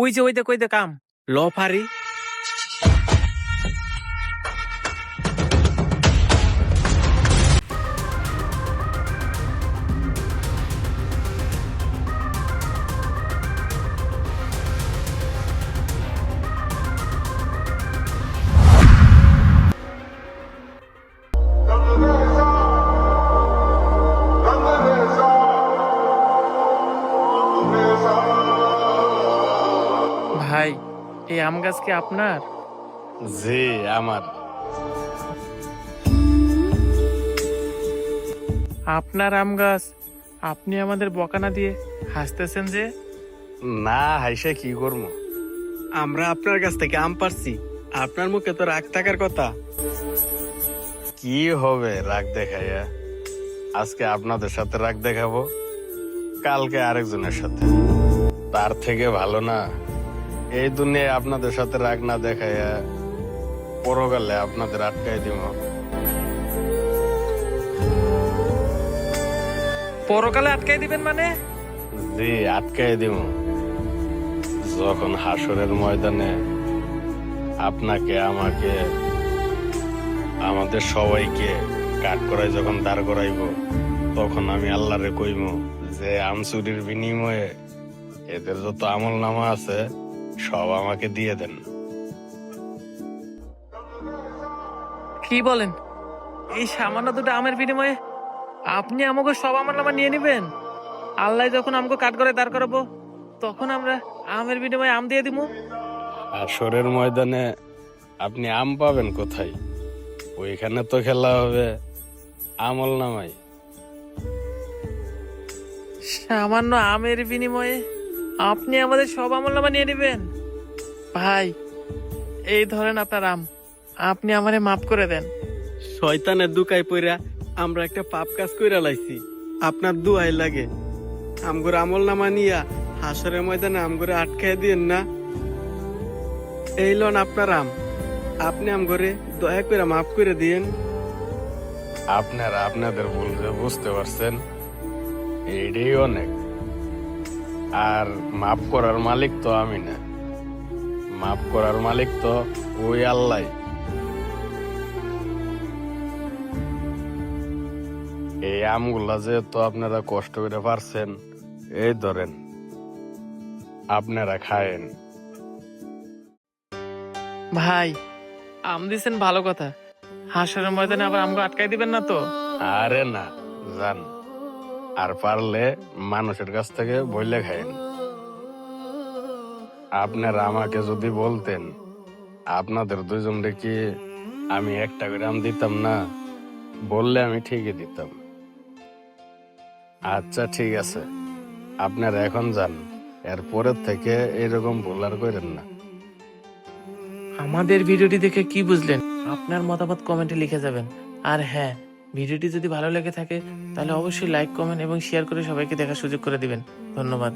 ওই যে ওই দেখ কাম ল ফারি। ভাই, এই আম গাছ কি আপনার? জি আমার। আপনার আম গাছ, আপনি আমাদের বকানা দিয়ে হাসতেছেন যে? না হাইসে কি করবো, আমরা আপনার কাছ থেকে আম পারছি, আপনার মুখে তো রাগ থাকার কথা। কি হবে রাগ দেখাইয়া? আজকে আপনাদের সাথে রাগ দেখাবো, কালকে আরেকজনের সাথে। তার থেকে ভালো না এই দুনিয়ায় আপনাদের সাথে রাগ না দেখাইয়া পরকালে আপনাদের আটকাই দিব। পরকালে আটকাই দিবেন মানে? জি আটকাই দিব। যখন হাসরের ময়দানে আপনাকে আমাকে আমাদের সবাইকে কাঠ করাই যখন দাঁড় করাইব, তখন আমি আল্লাহরে কইব যে আমচুরির বিনিময়ে এদের যত আমল নামা আছে সব আমাকে দিয়ে দেন। কি বলেন? এই সামান্য দুটো আমের বিনিময়ে আপনি আমাকে সব আমার নামা নিয়ে নিবেন? আল্লাহ যখন আমাকে কাঠ করে দাঁড় করাবো, তখন আমরা আমের বিনিময়ে আম দিয়ে দিব? হাসরের ময়দানে আপনি আম পাবেন কোথায়? ওইখানে তো খেলা হবে আমল নামাই। সামান্য আমের বিনিময়ে আপনি আমাদের সব আমল নামা নিয়ে নিবেন? ভাই, এই ধরেন আপনার আম, আপনি আমারে মাফ করে দেন। শয়তানের দুকায় পইরা আমরা একটা পাপ কাজ কইরা লাইছি, আপনার দুয়াই লাগে আমগর আমল নামা নিয়া হাসরের ময়দানে আমগরে আটকায় দিয়েন না। এই লন আপনার আম, আপনি আমগরে দয়া করে মাফ করে দিয়েন। আপনারা আপনাদের ভুল যে বুঝতে পারছেন, এইটাই অনেক। আর মাফ করার মালিক তো আমি না, মাফ করার মালিক তো ওই আল্লাহ। এই আমগুলা যে তো আপনারা কষ্ট করে পারছেন, এই ধরেন আপনারা খায়েন। ভাই, আম দিছেন ভালো কথা, হাসরের ময়দানে আবার আমগো আটকাই দিবেন না তো? আরে না, জান। আর পারলে মানুষের কাছ থেকে বইলে খায়েন। আপনারা আমাকে যদি বলতেন আপনাদের দুজনকে কি আমি একটা করে আম দিতাম না? বললে আমি ঠিকই দিতাম। আচ্ছা ঠিক আছে, আপনারা এখন যান, এরপরের থেকে এরকম ভুল আর করেন না। আমাদের ভিডিওটি দেখে কি বুঝলেন? আপনার মতামত কমেন্টে লিখে যাবেন। আর হ্যাঁ, ভিডিওটি যদি ভালো লেগে থাকে তাহলে অবশ্যই লাইক, কমেন্ট এবং শেয়ার করে সবাইকে দেখার সুযোগ করে দিবেন। ধন্যবাদ।